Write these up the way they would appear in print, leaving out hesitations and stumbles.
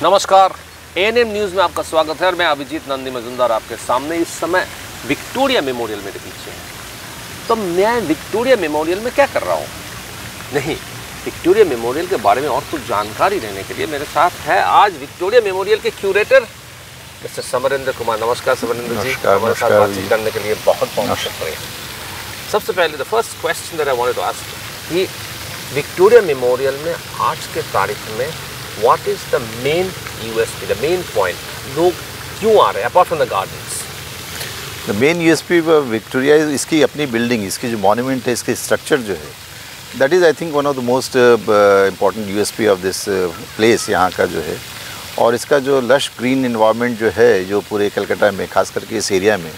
नमस्कार, ANM news में आपका स्वागत है और मैं अभिजीत नंदी मजुमदार आपके सामने इस समय विक्टोरिया मेमोरियल मेरे पीछे है। तो मैं विक्टोरिया मेमोरियल में क्या कर रहा हूँ? नहीं, विक्टोरिया मेमोरियल के बारे में और कुछ जानकारी लेने के लिए मेरे साथ है आज विक्टोरिया मेमोरियल के क्यूरेटर मिस्टर समरेंद्र कुमार। नमस्कार समरेंद्र जी, हमारे साथ बातचीत करने के लिए बहुत बहुत शुक्रिया। सबसे पहले the first question that I wanted to ask कि विक्टोरिया मेमोरियल में आज के तारीख में what is the main USP, the main point, लोग क्यों आ रहे हैं apart from the gardens? The main USP Victoria इसकी अपनी बिल्डिंग, इसकी जो मॉन्यूमेंट है, इसकी स्ट्रक्चर जो है, that is I think one of the most important USP of this place यहाँ का जो है। और इसका जो लश ग्रीन इन्वायरमेंट जो है, जो पूरे कलकत्ता में खास करके इस एरिया में,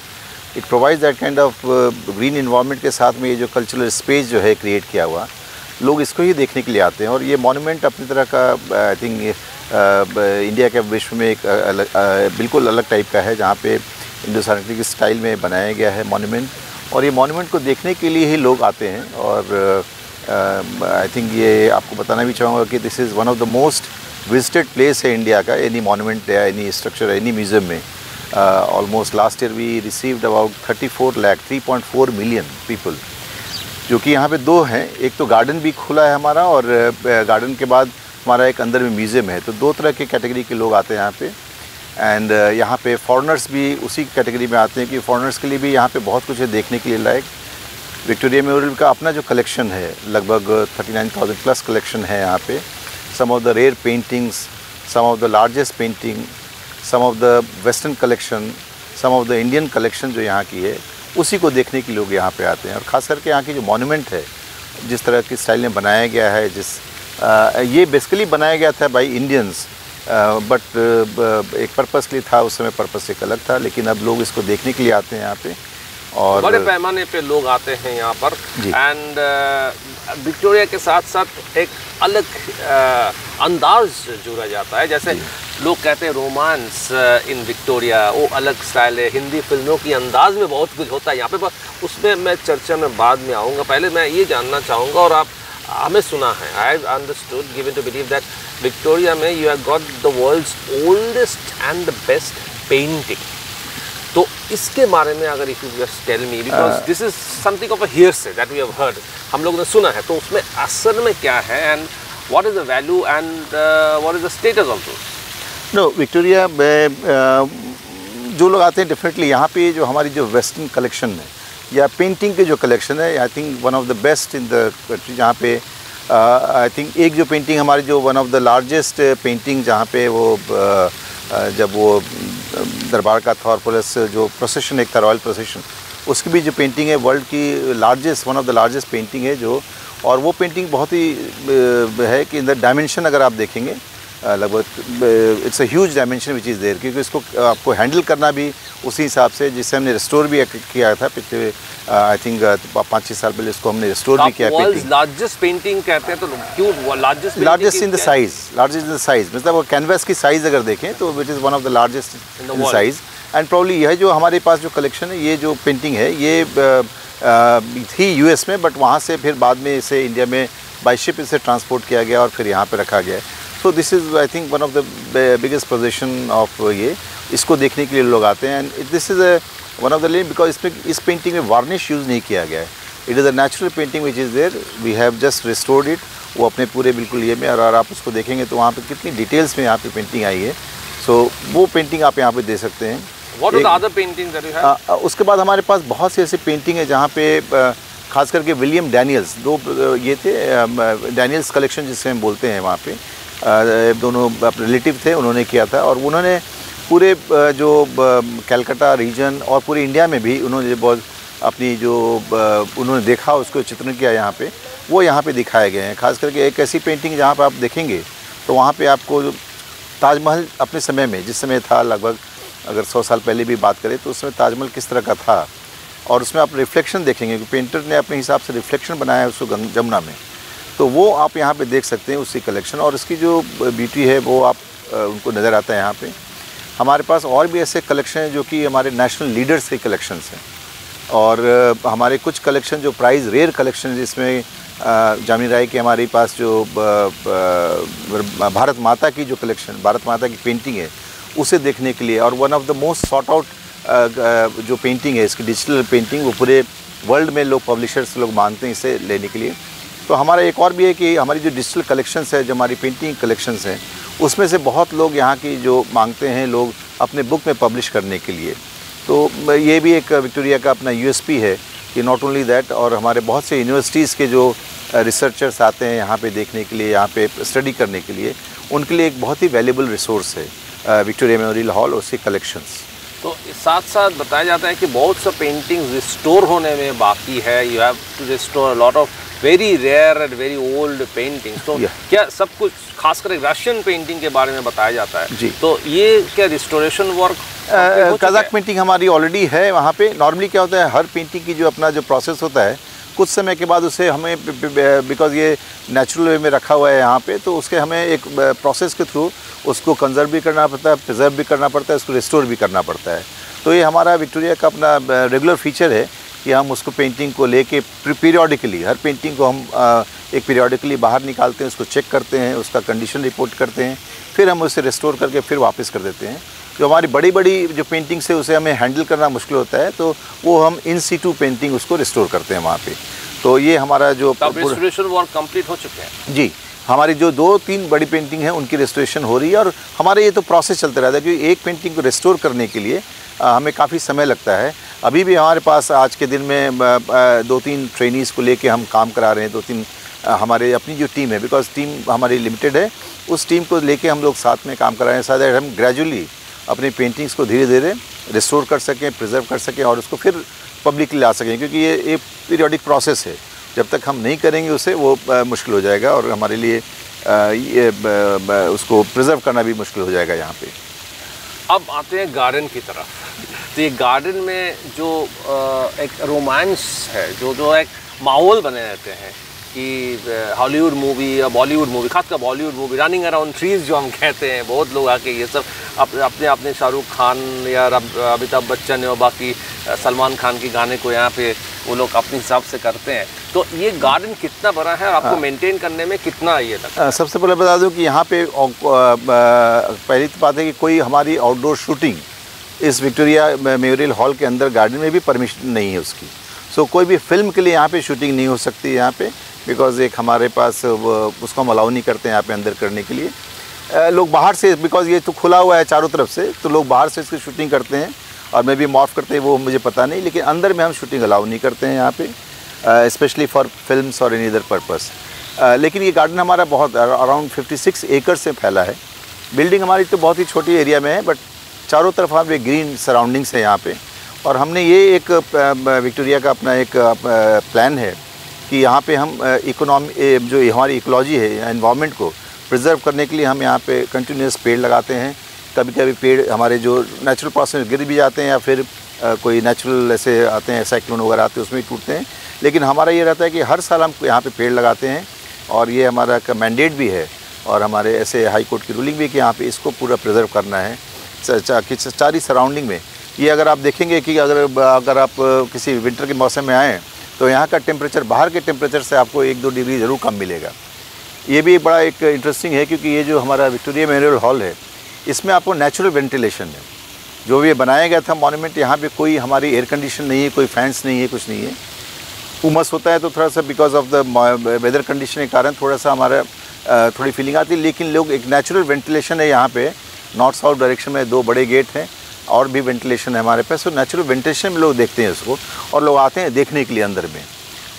it provides that kind of green environment के साथ में ये जो कल्चरल स्पेस जो है क्रिएट किया हुआ, लोग इसको ही देखने के लिए आते हैं। और ये मॉन्यूमेंट अपनी तरह का आई थिंक इंडिया के विश्व में एक बिल्कुल अलग टाइप का है, जहाँ पे इंडो सैनिटरी स्टाइल में बनाया गया है मॉन्यूमेंट। और ये मॉन्यूमेंट को देखने के लिए ही लोग आते हैं। और आई थिंक ये आपको बताना भी चाहूँगा कि this is one of the most visited place है इंडिया का, एनी मॉन्यूमेंट या एनी स्ट्रक्चर, एनी म्यूज़ियम में। Almost last year we received about 3.4 million people, जो कि यहाँ पे दो हैं। एक तो गार्डन भी खुला है हमारा, और गार्डन के बाद हमारा एक अंदर में म्यूज़ियम है। तो दो तरह के कैटेगरी के लोग आते हैं यहाँ पे। एंड यहाँ पे फॉरेनर्स भी उसी कैटेगरी में आते हैं कि फॉरेनर्स के लिए भी यहाँ पे बहुत कुछ है देखने के लिए लायक। विक्टोरिया मेमोरियल का अपना जो कलेक्शन है, लगभग 39,000 प्लस कलेक्शन है यहाँ पे। Some of the rare paintings, some of the largest painting, some of the western collection, some of the Indian collection जो यहाँ की है, उसी को देखने के लोग यहाँ पे आते हैं। और ख़ास करके यहाँ की जो मॉन्यूमेंट है, जिस तरह की स्टाइल में बनाया गया है, ये बेसिकली बनाया गया था बाई इंडियंस, बट एक पर्पस के लिए था उस समय, पर्पस एक अलग था। लेकिन अब लोग इसको देखने के लिए आते हैं यहाँ पे, और बड़े पैमाने पे लोग आते हैं यहाँ पर। एंड विक्टोरिया के साथ साथ एक अलग अंदाज जुड़ा जाता है। जैसे लोग कहते हैं रोमांस इन विक्टोरिया, वो अलग स्टाइल है। हिंदी फिल्मों की अंदाज में बहुत कुछ होता है यहाँ पे, उसमें मैं चर्चा में बाद में आऊँगा। पहले मैं ये जानना चाहूँगा, और आप हमें सुना है, I have understood, given to believe that Victoria में you have got the world's oldest and the best painting. तो इसके बारे में अगर if you just tell me, because this is something of a hearsay that we have heard, हम लोगों ने सुना है, तो उसमें असल में क्या है, and what is the value and what is the status of this? No, Victoria में जो लोग आते हैं डेफिनेटली यहाँ पे जो हमारी जो वेस्टर्न कलेक्शन है या पेंटिंग के जो कलेक्शन है, I think one of the best in the country. जहाँ पे आई थिंक एक जो पेंटिंग हमारी जो one of the largest painting, जहाँ पे वो जब वो दरबार का था और प्लस जो प्रोसेशन एक था, रॉयल प्रोसेशन, उसकी भी जो पेंटिंग है वर्ल्ड की largest, one of the largest painting है जो। और वो पेंटिंग बहुत ही है कि इन द डायमेंशन अगर आप देखेंगे, लगभग it's a huge dimension which is there, क्योंकि इसको आपको हैंडल करना भी उसी हिसाब से, जिससे हमने रिस्टोर भी किया था पिछले आई थिंक 5-6 साल पहले इसको हमने रिस्टोर भी किया। लार्जेस्ट पेंटिंग कहते हैं, तो क्यों largest in the size, largest in the size, मतलब वो कैनवास की साइज़ अगर देखें तो which is one of the largest in the size. And probably यह जो हमारे पास जो कलेक्शन है, ये जो पेंटिंग है, ये थी यूएस में, बट वहाँ से फिर बाद में इसे इंडिया में बाई शिप इसे ट्रांसपोर्ट किया गया और फिर यहाँ पे रखा गया है। So this is I think one of the biggest position of ये, इसको देखने के लिए लोग आते हैं। And this is one of the lane, because इसमें इस पेंटिंग में वार्निश यूज़ नहीं किया गया है। It is a natural painting which is there, we have just restored it, वो अपने पूरे बिल्कुल ये में। और आप उसको देखेंगे तो वहाँ पे कितनी डिटेल्स में यहाँ पे पेंटिंग आई है। सो वो पेंटिंग आप यहाँ पे दे सकते हैं। What are the other paintings that you have? उसके बाद हमारे पास बहुत सी ऐसी पेंटिंग है जहाँ पे खास करके विलियम डैनियल्स, दो ये थे डैनियल्स कलेक्शन जिसे हम बोलते हैं, वहाँ पे दोनों रिलेटिव थे, उन्होंने किया था। और उन्होंने पूरे जो कलकत्ता रीजन और पूरे इंडिया में भी उन्होंने बहुत अपनी जो उन्होंने देखा, उसको चित्रण किया यहाँ पे, वो यहाँ पे दिखाए गए हैं। खास करके एक ऐसी पेंटिंग जहाँ पे आप देखेंगे तो वहाँ पे आपको ताजमहल अपने समय में, जिस समय था, लगभग अगर 100 साल पहले भी बात करें तो उसमें ताजमहल किस तरह का था, और उसमें आप रिफ्लेक्शन देखेंगे कि पेंटर ने अपने हिसाब से रिफ्लेक्शन बनाया है उसको जमुना में, तो वो आप यहाँ पे देख सकते हैं उसी कलेक्शन। और इसकी जो ब्यूटी है वो आप उनको नज़र आता है यहाँ पे। हमारे पास और भी ऐसे कलेक्शन हैं जो कि हमारे नेशनल लीडर्स के कलेक्शंस हैं, और हमारे कुछ कलेक्शन जो प्राइज़ रेयर कलेक्शन, जिसमें जामिनी राय के हमारे पास जो भारत माता की जो कलेक्शन, भारत माता की पेंटिंग है, उसे देखने के लिए, और one of the most sort out जो पेंटिंग है इसकी डिजिटल पेंटिंग, वो पूरे वर्ल्ड में लोग पब्लिशर्स लोग मानते हैं इसे लेने के लिए। तो हमारा एक और भी है कि हमारी जो डिजिटल कलेक्शंस है, जो हमारी पेंटिंग कलेक्शंस हैं, उसमें से बहुत लोग यहाँ की जो मांगते हैं लोग अपने बुक में पब्लिश करने के लिए। तो ये भी एक विक्टोरिया का अपना यूएसपी है कि नॉट ओनली दैट, और हमारे बहुत से यूनिवर्सिटीज़ के जो रिसर्चर्स आते हैं यहाँ पे देखने के लिए, यहाँ पे स्टडी करने के लिए, उनके लिए एक बहुत ही वैल्यूबल रिसोर्स है विक्टोरिया मेमोरियल हॉल और उसकी कलेक्शंस। तो साथ साथ बताया जाता है कि बहुत सा पेंटिंग्स रिस्टोर होने में बाकी है। You have to restore a lot of very rare and very old paintings. तो क्या सब कुछ, खासकर रशियन पेंटिंग के बारे में बताया जाता है जी, तो ये क्या रिस्टोरेशन वर्क? कज़ाक पेंटिंग हमारी ऑलरेडी है वहाँ पे। नॉर्मली क्या होता है, हर पेंटिंग की जो अपना जो प्रोसेस होता है, कुछ समय के बाद उसे हमें, बिकॉज ये नेचुरल वे में रखा हुआ है यहाँ पे, तो उसके हमें एक प्रोसेस के थ्रू उसको कंजर्व भी करना पड़ता है, प्रिजर्व भी करना पड़ता है, उसको रिस्टोर भी करना पड़ता है। तो ये हमारा विक्टोरिया का अपना रेगुलर फीचर है कि हम उसको पेंटिंग को लेके पीरियोडिकली, हर पेंटिंग को हम एक पीरियोडिकली बाहर निकालते हैं, उसको चेक करते हैं, उसका कंडीशन रिपोर्ट करते हैं, फिर हम उसे रिस्टोर करके फिर वापस कर देते हैं। जो हमारी बड़ी बड़ी जो पेंटिंग्स है उसे हमें हैंडल करना मुश्किल होता है, तो वो हम इन सीटू पेंटिंग उसको रिस्टोर करते हैं वहाँ पे। तो ये हमारा जो रिस्टोरेशन वर्क कंप्लीट हो चुके हैं जी। हमारी जो 2-3 बड़ी पेंटिंग है उनकी रिस्टोरेशन हो रही है, और हमारे ये तो प्रोसेस चलता रहता है, क्योंकि एक पेंटिंग को रिस्टोर करने के लिए हमें काफ़ी समय लगता है। अभी भी हमारे पास आज के दिन में 2-3 ट्रेनीज़ को लेके हम काम करा रहे हैं। 2-3 हमारे अपनी जो टीम है, बिकॉज टीम हमारी लिमिटेड है, उस टीम को लेके हम लोग साथ में काम कर रहे हैं, सो दैट हम ग्रेजुअली अपनी पेंटिंग्स को धीरे धीरे रिस्टोर कर सकें, प्रिजर्व कर सकें, और उसको फिर पब्लिक ला सकें। क्योंकि ये पीरियोडिक प्रोसेस है, जब तक हम नहीं करेंगे उसे वो मुश्किल हो जाएगा, और हमारे लिए उसको प्रिजर्व करना भी मुश्किल हो जाएगा यहाँ पे। अब आते हैं गार्डन की तरफ। तो ये गार्डन में जो एक रोमांस है, जो एक माहौल बने रहते हैं कि हॉलीवुड मूवी या बॉलीवुड मूवी, खासकर Bollywood movie, running around trees जो हम कहते हैं, बहुत लोग आके ये सब अपने शाहरुख खान या अमिताभ बच्चन और बाकी सलमान खान के गाने को यहाँ पे वो लोग अपने हिसाब से करते हैं। तो ये गार्डन कितना बड़ा है और आपको मेंटेन करने में कितना ये लगता है? सबसे पहले बता दूं कि यहाँ पे पहली तो बात है कि कोई हमारी आउटडोर शूटिंग इस विक्टोरिया मेमोरियल हॉल के अंदर गार्डन में भी परमिशन नहीं है उसकी। सो कोई भी फिल्म के लिए यहाँ पे शूटिंग नहीं हो सकती है यहाँ पे, बिकॉज एक हमारे पास उसको हम अलाउ नहीं करते हैं यहाँ पे अंदर करने के लिए। लोग बाहर से, बिकॉज ये तो खुला हुआ है चारों तरफ से, तो लोग बाहर से इसकी शूटिंग करते हैं और मैं भी मॉर्फ करते हैं, वो मुझे पता नहीं, लेकिन अंदर में हम शूटिंग अलाउ नहीं करते हैं यहाँ पे, स्पेशली फॉर फिल्म्स और एनी अदर पर्पस। लेकिन ये गार्डन हमारा बहुत अराउंड 56 एकड़ से फैला है। बिल्डिंग हमारी तो बहुत ही छोटी एरिया में है, बट चारों तरफ यहाँ पे ग्रीन सराउंडिंग्स है यहाँ पे। और हमने ये एक विक्टोरिया का अपना एक प्लान है कि यहाँ पे हम इकोनॉमी, जो हमारी इकोलॉजी है, एनवायरनमेंट को प्रिजर्व करने के लिए हम यहाँ पे कंटिन्यूस पेड़ लगाते हैं। कभी कभी पेड़ हमारे जो नेचुरल प्रोसेस गिर भी जाते हैं, या फिर कोई नेचुरल ऐसे आते हैं, साइक्लोन वगैरह आते हैं, उसमें भी टूटते हैं। लेकिन हमारा ये रहता है कि हर साल हम यहाँ पे पेड़ लगाते हैं, और ये हमारा का मैंडेट भी है, और हमारे ऐसे हाई कोर्ट की रूलिंग भी है कि यहाँ पे इसको पूरा प्रिजर्व करना है सारी सराउंडिंग में। ये अगर आप देखेंगे कि अगर आप किसी विंटर के मौसम में आएँ तो यहाँ का टेम्परेचर बाहर के टेम्परेचर से आपको 1-2 डिग्री ज़रूर कम मिलेगा। ये भी बड़ा एक इंटरेस्टिंग है, क्योंकि ये जो हमारा विक्टोरिया मेमोरियल हॉल है, इसमें आपको नेचुरल वेंटिलेशन है। जो ये बनाया गया था मॉन्यूमेंट, यहाँ पे कोई हमारी एयर कंडीशन नहीं है, कोई फैंस नहीं है, कुछ नहीं है। उमस होता है तो थोड़ा सा because of the weather condition के कारण थोड़ा सा हमारा थोड़ी फीलिंग आती है, लेकिन लोग एक नेचुरल वेंटिलेशन है यहाँ पे। नॉर्थ साउथ डायरेक्शन में 2 बड़े गेट हैं, और भी वेंटिलेशन है हमारे पास। तो नेचुरल वेंटिलेशन में लोग देखते हैं उसको, और लोग आते हैं देखने के लिए अंदर में।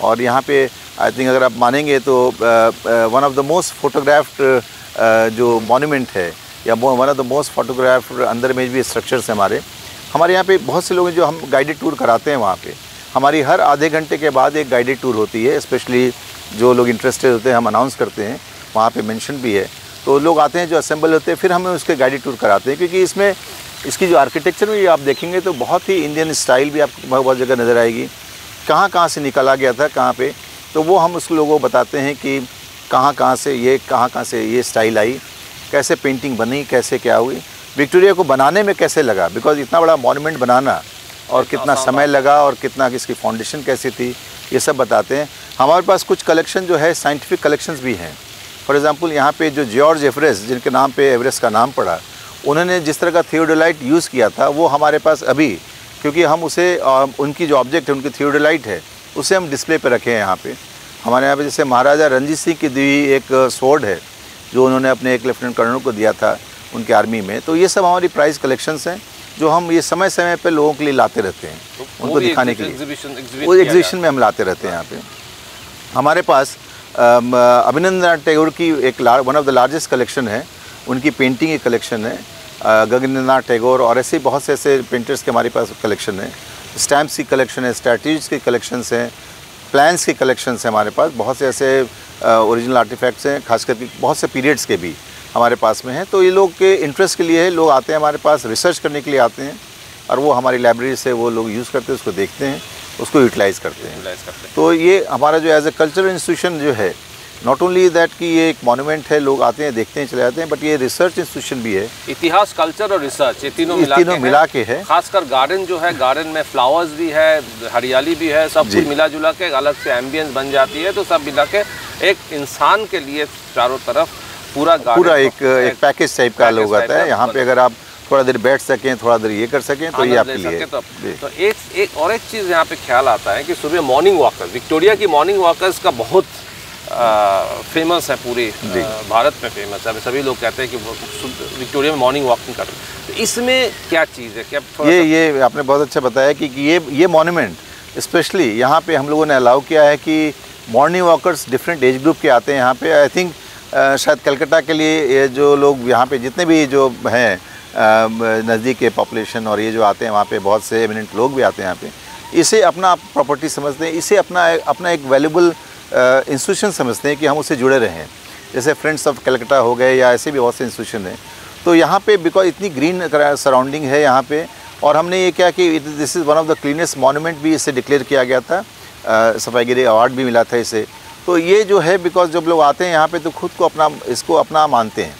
और यहाँ पे आई थिंक अगर आप मानेंगे तो one of the most photographed जो मॉन्यूमेंट है, या one of the most photographed अंदर में भी स्ट्रक्चर्स हैं हमारे यहाँ पे। बहुत से लोग जो हम गाइडेड टूर कराते हैं वहाँ पे, हमारी हर आधे घंटे के बाद एक गाइडेड टूर होती है। स्पेशली जो लोग इंटरेस्टेड होते हैं हम अनाउंस करते हैं, वहाँ पे मेंशन भी है, तो लोग आते हैं जो असेंबल होते हैं, फिर हमें उसके गाइडेड टूर कराते हैं। क्योंकि इसमें इसकी जो आर्किटेक्चर में आप देखेंगे तो बहुत ही इंडियन स्टाइल भी आपको बहुत जगह नज़र आएगी। कहाँ से निकाला गया था कहाँ पे, तो वो हम उस लोगों को बताते हैं कि कहाँ से ये स्टाइल आई, कैसे पेंटिंग बनी, कैसे क्या हुई, विक्टोरिया को बनाने में कैसे लगा, बिकॉज इतना बड़ा मॉन्यूमेंट बनाना और कितना समय लगा, और कितना इसकी फाउंडेशन कैसी थी, ये सब बताते हैं। हमारे पास कुछ कलेक्शन जो है साइंटिफिक कलेक्शंस भी हैं। फॉर एग्जांपल यहाँ पे जो जॉर्ज एवरेस्ट, जिनके नाम पे एवरेस्ट का नाम पड़ा, उन्होंने जिस तरह का थियोडोलाइट यूज़ किया था वो हमारे पास अभी, क्योंकि हम उसे उनकी जो ऑब्जेक्ट है, उनकी थियोडोलाइट है, उसे हम डिस्प्ले पे रखे हैं यहाँ पे। हमारे यहाँ पे जैसे महाराजा रणजीत सिंह की दी एक स्वॉर्ड है जो उन्होंने अपने एक लेफ्टिनेंट कर्नल को दिया था उनके आर्मी में। तो ये सब हमारी प्राइज कलेक्शंस हैं जो हम ये समय समय पे लोगों के लिए लाते रहते हैं, उनको दिखाने के लिए। वो एग्जीबिशन में हम लाते रहते हैं यहाँ पे। हमारे पास अभिनंदन टैगोर की एक one of the largest collection है, उनकी पेंटिंग की कलेक्शन है। गगनेंद्रनाथ टैगोर और ऐसे बहुत से ऐसे पेंटर्स के हमारे पास कलेक्शन है। स्टैम्प्स की कलेक्शन है, स्टैट्यूज की कलेक्शंस हैं, प्लान्स की कलेक्शंस हैं हमारे पास। बहुत से ऐसे ओरिजिनल आर्टिफैक्ट्स हैं, खास करके बहुत से पीरियड्स के भी हमारे पास में हैं। तो ये लोग के इंटरेस्ट के लिए है, लोग आते हैं हमारे पास रिसर्च करने के लिए आते हैं और वो हमारी लाइब्रेरी से वो लोग यूज़ करते हैं, उसको देखते हैं, उसको यूटिलाइज़ करते हैं। तो ये हमारा जो एज ए कल्चरल इंस्टीट्यूशन जो है, नॉट ओनली दैट कि ये एक मॉन्यूमेंट है, लोग आते हैं देखते हैं चले जाते हैं, बट ये रिसर्च इंस्टीट्यूशन भी है। इतिहास, कल्चर और रिसर्च, ये तीनों मिला के है। खासकर गार्डन जो है, गार्डन में फ्लावर्स भी है, हरियाली भी है, सब कुछ मिला जुला के अलग से एम्बियंस बन जाती है। तो सब मिला के एक इंसान के लिए चारों तरफ पूरा एक पैकेज टाइप का लोग आता है। यहाँ पे अगर आप थोड़ा देर बैठ सकें, थोड़ा देर ये कर सकें, तो ये आपके लिए। तो एक चीज़ यहाँ पे ख्याल आता है कि सुबह मॉर्निंग वॉकर्स, विक्टोरिया की मॉर्निंग वॉकर्स का बहुत फेमस है, पूरे भारत में फेमस है। सभी लोग कहते हैं कि विक्टोरिया में मॉर्निंग वॉकिंग कर रहे हैं। तो इसमें क्या चीज़ है? क्या ये आपने बहुत अच्छा बताया कि ये मॉन्यूमेंट स्पेशली यहाँ पे हम लोगों ने अलाउ किया है कि morning walkers different age group के आते हैं यहाँ पे। आई थिंक शायद कलकत्ता के लिए ये जो लोग यहाँ पे जितने भी जो हैं नज़दीक के पॉपुलेशन और ये जो आते हैं वहाँ पे बहुत से एमिनेंट लोग भी आते हैं यहाँ पे। इसे अपना प्रॉपर्टी समझते हैं, इसे अपना एक वैल्यूबल इंस्टीट्यूशन समझते हैं कि हम उससे जुड़े रहें। जैसे फ्रेंड्स ऑफ कलकत्ता हो गए या ऐसे भी बहुत से इंस्टीट्यूशन हैं। तो यहाँ पे बिकॉज इतनी ग्रीन सराउंडिंग है यहाँ पे, और हमने ये किया कि this is one of the cleanest monument भी इसे डिक्लेयर किया गया था, सफाईगिरी अवार्ड भी मिला था इसे। तो ये जो है बिकॉज जब लोग आते हैं यहाँ पे तो खुद को इसको अपना मानते हैं,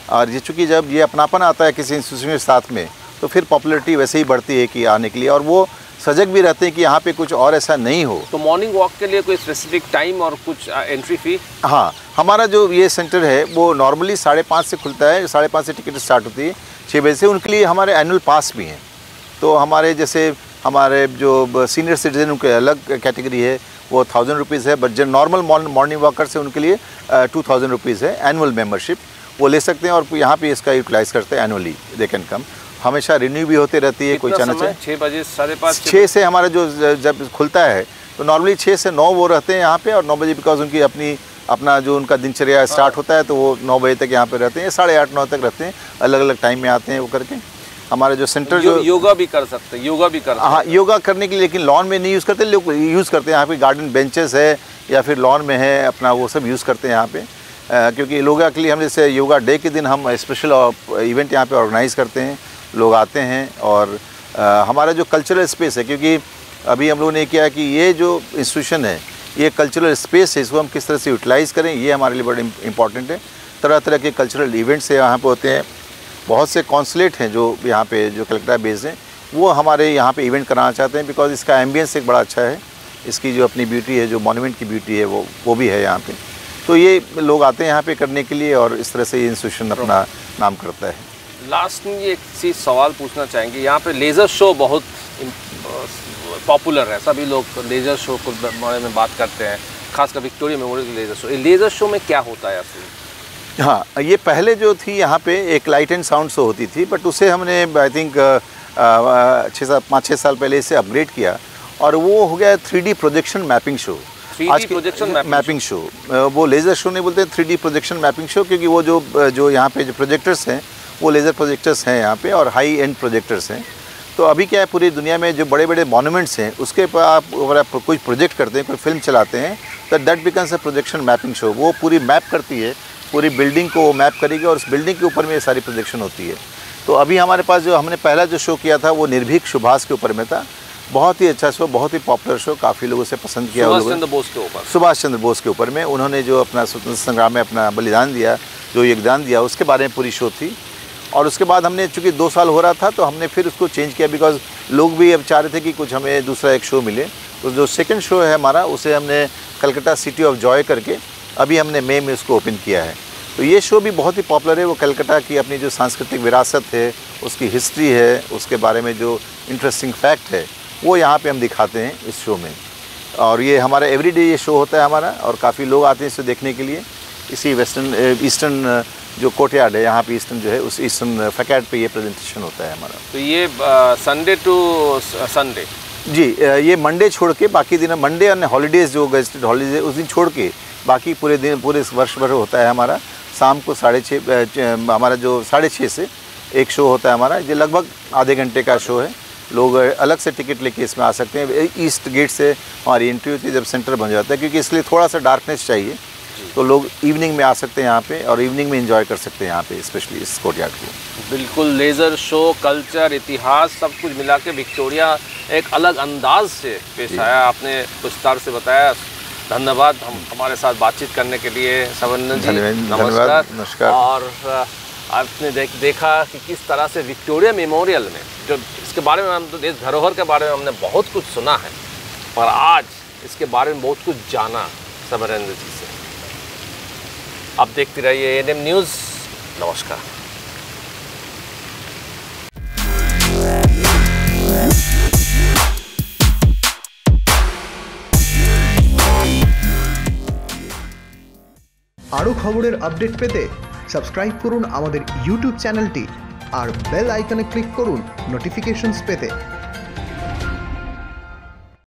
और ये चूँकि जब ये अपनापन आता है किसी इंस्टीट्यूशन के साथ में तो फिर पॉपुलैरिटी वैसे ही बढ़ती है कि आने के लिए, और वो सजग भी रहते हैं कि यहाँ पे कुछ और ऐसा नहीं हो। तो मॉर्निंग वॉक के लिए कोई स्पेसिफिक टाइम और कुछ एंट्री फ़ी? हाँ, हमारा जो ये सेंटर है वो नॉर्मली 5:30 से खुलता है, 5:30 से टिकट स्टार्ट होती है, 6 बजे से। उनके लिए हमारे एनुअल पास भी हैं। तो हमारे जैसे हमारे जो सीनियर सिटीजन उनके अलग कैटेगरी है, वो 1000 रुपीज़ है, बट जो नॉर्मल मॉर्निंग वॉकर्स है उनके लिए 2000 रुपीज़ है एनुअल मेम्बरशिप, वो ले सकते हैं। और यहाँ पे इसका यूटिलाइज़ करते हैं एनुअली, दे कैन कम। हमेशा रिन्यू भी होती रहती है, कोई चांस है 6 बजे 5:30 6 से हमारा जो जब खुलता है तो नॉर्मली 6 से 9 वो रहते हैं यहाँ पे, और 9 बजे बिकॉज उनकी अपना जो उनका दिनचर्या स्टार्ट होता है तो वो 9 बजे तक यहाँ पे रहते हैं, 8:30-9 तक रहते हैं, अलग अलग टाइम में आते हैं वो करके। हमारे जो सेंटर जो योगा भी कर सकते हैं, हाँ, योगा करने के लिए, लेकिन लॉन में नहीं यूज़ करते लोग, यूज़ करते हैं यहाँ पे गार्डन बेंचेस है या फिर लॉन में है अपना, वो सब यूज़ करते हैं यहाँ पे। क्योंकि योगा के लिए हम जैसे योगा डे के दिन हम स्पेशल इवेंट यहाँ पे ऑर्गेनाइज़ करते हैं, लोग आते हैं। और हमारा जो कल्चरल स्पेस है, क्योंकि अभी हम लोगों ने किया कि ये जो इंस्टीट्यूशन है ये कल्चरल स्पेस है, इसको हम किस तरह से यूटिलाइज़ करें, ये हमारे लिए बड़ा इंपॉर्टेंट है। तरह तरह के कल्चरल इवेंट्स यहाँ पे होते हैं। बहुत से कॉन्सुलेट हैं जो यहाँ पे जो कलकत्ता बेस्ड हैं, वो हमारे यहाँ पे इवेंट कराना चाहते हैं, बिकॉज इसका एम्बियंस एक बड़ा अच्छा है, इसकी जो अपनी ब्यूटी है, जो मॉन्यूमेंट की ब्यूटी है वो भी है यहाँ पे। तो ये लोग आते हैं यहाँ पे करने के लिए, और इस तरह से ये इंस्टीट्यूशन अपना नाम करता है। लास्ट में एक चीज़ सवाल पूछना चाहेंगे, यहाँ पे लेज़र शो बहुत पॉपुलर है, सभी लोग लेज़र शो के बारे में बात करते हैं, खासकर Victoria memorial laser show. Laser show में क्या होता है असली? हाँ, ये पहले जो थी यहाँ पे एक लाइट एंड साउंड शो होती थी, बट उसे हमने आई थिंक 5-6 साल पहले इसे अपग्रेड किया, और वो हो गया 3D projection mapping show. 3D projection mapping show, वो लेज़र शो नहीं बोलते, 3D प्रोजेक्शन मैपिंग शो, क्योंकि वो जो यहाँ पे जो प्रोजेक्टर्स हैं वो लेज़र प्रोजेक्टर्स हैं यहाँ पे, और हाई एंड प्रोजेक्टर्स हैं। तो अभी क्या है, पूरी दुनिया में जो बड़े बड़े मॉन्यूमेंट्स हैं उसके पर आप अगर आप कोई प्रोजेक्ट करते हैं, कोई फिल्म चलाते हैं, तो that becomes a projection mapping show. वो पूरी मैप करती है, पूरी बिल्डिंग को मैप करेगी, और उस बिल्डिंग के ऊपर में ये सारी प्रोजेक्शन होती है। तो अभी हमारे पास जो हमने पहला जो शो किया था वो निर्भीक सुभाष के ऊपर में था। बहुत ही अच्छा शो, बहुत ही पॉपुलर शो, काफ़ी लोगों से पसंद किया। सुभाष चंद्र बोस के ऊपर, सुभाष चंद्र बोस के ऊपर में उन्होंने जो अपना स्वतंत्रता संग्राम में अपना बलिदान दिया, जो योगदान दिया, उसके बारे में पूरी शो थी। और उसके बाद हमने, चूँकि 2 साल हो रहा था, तो हमने फिर उसको चेंज किया, बिकॉज लोग भी अब चाह रहे थे कि कुछ हमें दूसरा एक शो मिले, तो जो सेकंड शो है हमारा उसे हमने कलकत्ता सिटी ऑफ जॉय करके अभी हमने मई में उसको ओपन किया है। तो ये शो भी बहुत ही पॉपुलर है। वो कलकत्ता की अपनी जो सांस्कृतिक विरासत है, उसकी हिस्ट्री है, उसके बारे में जो इंटरेस्टिंग फैक्ट है वो यहाँ पे हम दिखाते हैं इस शो में। और ये हमारा एवरीडे ये शो होता है हमारा, और काफ़ी लोग आते हैं इसे देखने के लिए। इसी ईस्टर्न जो कोर्टयार्ड है यहाँ पे, ईस्टर्न जो है उस ईस्टर्न फैकेट पे ये प्रेजेंटेशन होता है हमारा। तो ये संडे टू संडे? जी, ये मंडे छोड़ के बाकी दिन, मंडे और हॉलीडेज़ जो गजटेड हॉलीडेज उस दिन छोड़ के बाकी पूरे दिन, पूरे वर्ष भर होता है हमारा। शाम को 6:30 हमारा जो 6:30 से एक शो होता है हमारा, ये लगभग आधे घंटे का शो है। लोग अलग से टिकट लेके इसमें आ सकते हैं। ईस्ट गेट से हमारी एंट्री होती है जब सेंटर बन जाता है, क्योंकि इसलिए थोड़ा सा डार्कनेस चाहिए, तो लोग इवनिंग में आ सकते हैं यहाँ पे और इवनिंग में एंजॉय कर सकते हैं यहाँ पे, स्पेशली इस कोर्टयार्ड को। बिल्कुल, लेज़र शो, कल्चर, इतिहास सब कुछ मिला के विक्टोरिया एक अलग अंदाज से पेश आया। आपने विस्तार से बताया, धन्यवाद हमारे साथ बातचीत करने के लिए समरेंद्र जी। नमस्कार। और आपने देखा कि किस तरह से विक्टोरिया मेमोरियल में, जो इसके बारे में हम तो देश धरोहर के बारे में हमने बहुत कुछ सुना है, पर आज इसके बारे में बहुत कुछ जाना समरेंद्र जी से। आप देखते रहिए एएनएम न्यूज़। नमस्कार। আরও খবরের আপডেট পেতে সাবস্ক্রাইব করুন আমাদের ইউটিউব চ্যানেলটি আর বেল আইকনে ক্লিক করুন নোটিফিকেশনস পেতে।